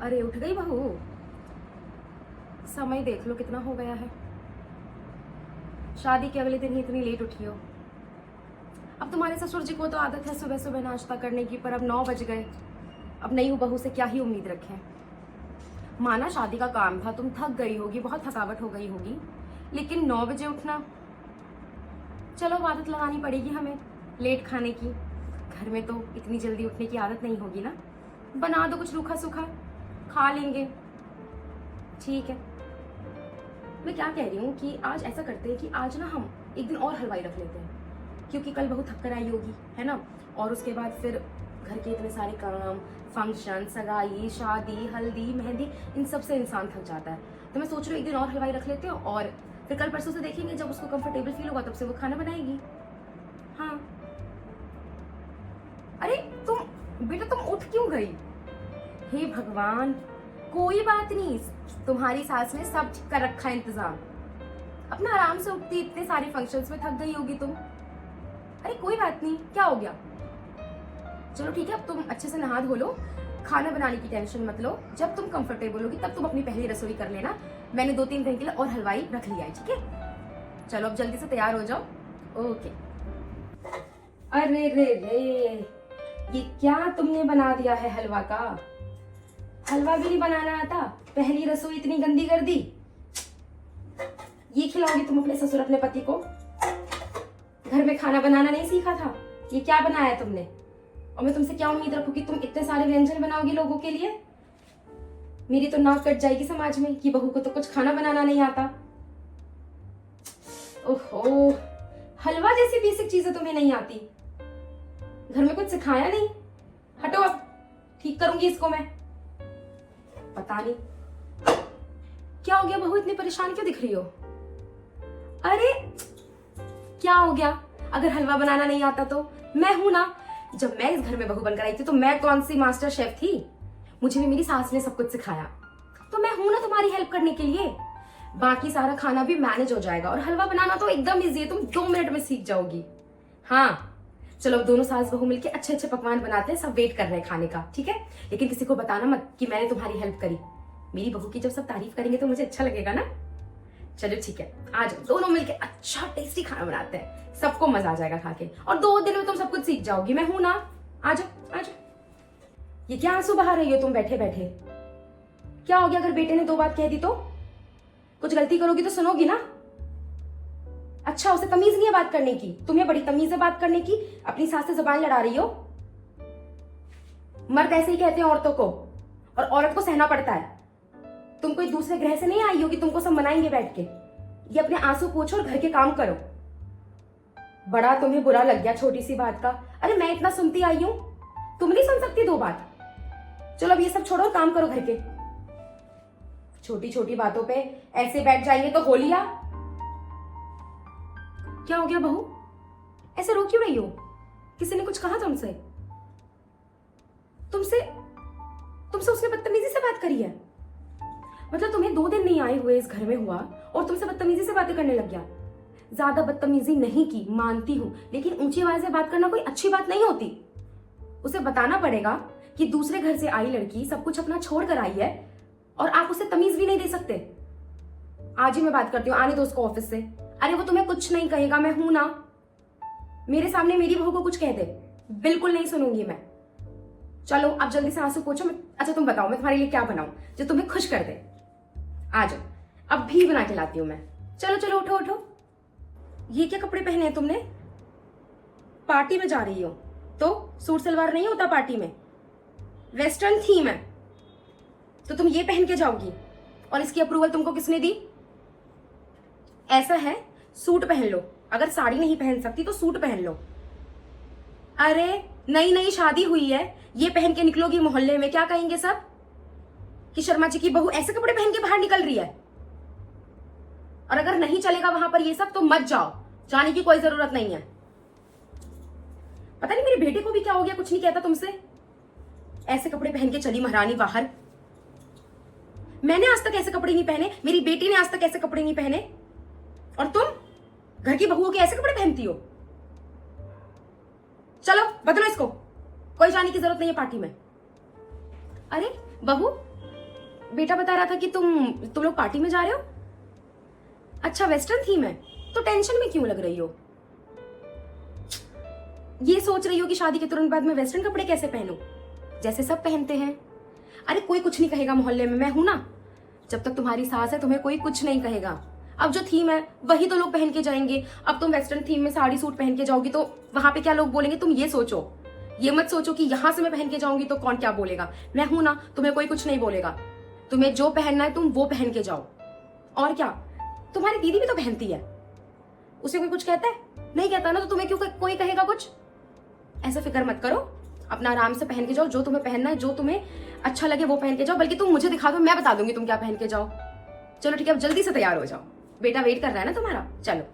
अरे उठ गई बहू। समय देख लो कितना हो गया है। शादी के अगले दिन ही इतनी लेट उठी हो। अब तुम्हारे ससुर जी को तो आदत है सुबह सुबह नाश्ता करने की, पर अब 9 बज गए। अब नई बहू से क्या ही उम्मीद रखें। माना शादी का काम था, तुम थक गई होगी, बहुत थकावट हो गई होगी, लेकिन 9 बजे उठना, चलो आदत लगानी पड़ेगी हमें लेट खाने की। घर में तो इतनी जल्दी उठने की आदत नहीं होगी ना। बना दो कुछ रूखा सूखा, खा लेंगे। ठीक है, मैं क्या कह रही हूँ कि आज ऐसा करते हैं कि आज ना हम एक दिन और हलवाई रख लेते हैं, क्योंकि कल बहुत थक कर आई होगी, है ना। और उसके बाद फिर घर के इतने सारे काम, फंक्शन, सगाई, शादी, हल्दी, मेहंदी, इन सब से इंसान थक जाता है। तो मैं सोच रही हूँ एक दिन और हलवाई रख लेते हो, और फिर कल परसों से देखेंगे, जब उसको कंफर्टेबल फील होगा तब से वो खाना बनाएगी। हाँ। अरे तुम बेटा, तुम उठ क्यों गई? हे भगवान, कोई बात नहीं, तुम्हारी सास ने सब कर रखा है इंतजाम। अपना आराम से उठती, इतने सारे फंक्शंस में थक गई होगी तुम। अरे कोई बात नहीं, क्या हो गया। चलो ठीक है, अब तुम अच्छे से नहा धो लो, खाना बनाने की टेंशन मत लो। जब तुम कंफर्टेबल होगी तब तुम अपनी पहली रसोई कर लेना। मैंने 2-3 दिन के लिए और हलवाई रख लिया है, ठीक है। चलो अब जल्दी से तैयार हो जाओ। ओके। अरे रे रे, ये क्या तुमने बना दिया है हलवा का? हलवा भी नहीं बनाना आता, पहली रसोई इतनी गंदी कर दी। ये खिलाओगी तुम अपने ससुर, अपने पति को? घर में खाना बनाना नहीं सीखा था? ये क्या बनाया तुमने? और मैं तुमसे क्या उम्मीद रखूं कि तुम इतने सारे व्यंजन बनाओगी लोगों के लिए? मेरी तो नाक कट जाएगी समाज में कि बहू को तो कुछ खाना बनाना नहीं आता। ओहो, हलवा जैसी बेसिक चीजें तुम्हें नहीं आती, घर में कुछ सिखाया नहीं। हटो, अब ठीक करूंगी इसको मैं। पता नहीं क्या हो गया बहू, इतनी परेशान क्यों दिख रही हो? अरे क्या हो गया? अगर हलवा बनाना नहीं आता तो मैं हूं ना। जब मैं इस घर में बहू बनकर आई थी तो मैं कौन सी मास्टर शेफ थी? मुझे भी मेरी सास ने सब कुछ सिखाया, तो मैं हूं ना तुम्हारी हेल्प करने के लिए। बाकी सारा खाना भी मैनेज हो जाएगा, और हलवा बनाना तो एकदम इजी है, तुम 2 मिनट में सीख जाओगी। हाँ चलो, अब दोनों सास बहू मिलके अच्छे अच्छे पकवान बनाते हैं, सब वेट कर रहे हैं खाने का, ठीक है। लेकिन किसी को बताना मत कि मैंने तुम्हारी हेल्प करी। मेरी बहू की जब सब तारीफ करेंगे तो मुझे अच्छा लगेगा ना। चलो ठीक है, आज दोनों मिलके अच्छा टेस्टी खाना बनाते हैं, सबको मजा आ जाएगा खा के, और 2 दिन में तुम सब कुछ सीख जाओगी। मैं हूं ना, आ जाओ आ जाओ। ये क्या आंसू बहा रही हो तुम बैठे बैठे? क्या हो गया? अगर बेटे ने 2 बात कह दी तो? कुछ गलती करोगी तो सुनोगी ना। अच्छा, उसे तमीज नहीं है बात करने की, तुम्हें बड़ी तमीज है बात करने की। अपनी सास से जुबान लड़ा रही हो। मर्द ऐसे ही कहते हैं औरतों को, और औरत को सहना पड़ता है। तुम कोई दूसरे ग्रह से नहीं आई हो कि तुमको सब मनाएंगे बैठ के। ये अपने आंसू पोछो और घर के काम करो। बड़ा तुम्हें बुरा लग गया छोटी सी बात का। अरे मैं इतना सुनती आई हूं, तुम नहीं सुन सकती 2 बात? चलो अब ये सब छोड़ो और काम करो घर के। छोटी छोटी बातों पे ऐसे बैठ जाएंगे तो हो लिया। क्या हो गया बहू, ऐसे रो क्यों रही हो? किसी ने कुछ कहा तुमसे? तुमसे तुमसे उसने बदतमीजी से बात करी है? मतलब तुम्हें 2 दिन नहीं आए हुए इस घर में हुआ और तुमसे बदतमीजी से बातें करने लग गया। ज्यादा बदतमीजी नहीं की, मानती हूं, लेकिन ऊंची आवाज से बात करना कोई अच्छी बात नहीं होती। उसे बताना पड़ेगा कि दूसरे घर से आई लड़की सब कुछ अपना छोड़ कर आई है, और आप उसे तमीज भी नहीं दे सकते। आज ही मैं बात करती हूँ, आने दो उसको ऑफिस से। अरे वो तुम्हें कुछ नहीं कहेगा, मैं हूं ना। मेरे सामने मेरी बहू को कुछ कह दे, बिल्कुल नहीं सुनूंगी मैं। चलो अब जल्दी से आंसू पोछो। अच्छा तुम बताओ, मैं तुम्हारे लिए क्या बनाऊं जो तुम्हें खुश कर दे? आ जाओ, अब भी बना के लाती हूं मैं। चलो चलो, उठो उठो। ये क्या कपड़े पहने हैं तुमने? पार्टी में जा रही हो तो सूट सलवार नहीं होता पार्टी में, वेस्टर्न थीम है, तो तुम ये पहन के जाओगी। और इसकी अप्रूवल तुमको किसने दी? ऐसा है, सूट पहन लो। अगर साड़ी नहीं पहन सकती तो सूट पहन लो। अरे नई नई शादी हुई है, ये पहन के निकलोगी मोहल्ले में, क्या कहेंगे सब कि शर्मा जी की बहू ऐसे कपड़े पहन के बाहर निकल रही है। और अगर नहीं चलेगा वहां पर ये सब तो मत जाओ, जाने की कोई जरूरत नहीं है। पता नहीं मेरे बेटे को भी क्या हो गया, कुछ नहीं कहता तुमसे। ऐसे कपड़े पहन के चली महारानी बाहर। मैंने आज तक ऐसे कपड़े नहीं पहने, मेरी बेटी ने आज तक ऐसे कपड़े नहीं पहने, और तुम घर की बहुओं के ऐसे कपड़े पहनती हो। चलो बदलो इसको, कोई जाने की जरूरत नहीं है पार्टी में। अरे बहू, बेटा बता रहा था कि तुम लोग पार्टी में जा रहे हो। अच्छा, वेस्टर्न थीम है, तो टेंशन में क्यों लग रही हो? ये सोच रही हो कि शादी के तुरंत बाद मैं वेस्टर्न कपड़े कैसे पहनूं, जैसे सब पहनते हैं? अरे कोई कुछ नहीं कहेगा मोहल्ले में, मैं हूं ना। जब तक तुम्हारी सास है तुम्हें कोई कुछ नहीं कहेगा। अब जो थीम है वही तो लोग पहन के जाएंगे। अब तुम वेस्टर्न थीम में साड़ी सूट पहन के जाओगी तो वहां पे क्या लोग बोलेंगे? तुम ये सोचो, ये मत सोचो कि यहां से मैं पहन के जाऊंगी तो कौन क्या बोलेगा। मैं हूं ना, तुम्हें कोई कुछ नहीं बोलेगा। तुम्हें जो पहनना है तुम वो पहन के जाओ। और क्या, तुम्हारी दीदी भी तो पहनती है, उसे कोई कुछ कहता है? नहीं कहता ना, तो तुम्हें क्यों कोई कहेगा कुछ? ऐसा फिक्र मत करो, अपना आराम से पहन के जाओ। जो तुम्हें पहनना है, जो तुम्हें अच्छा लगे वो पहन के जाओ। बल्कि तुम मुझे दिखा दो, मैं बता दूंगी तुम क्या पहन के जाओ। चलो ठीक है, अब जल्दी से तैयार हो जाओ, बेटा वेट कर रहा है ना तुम्हारा। चलो।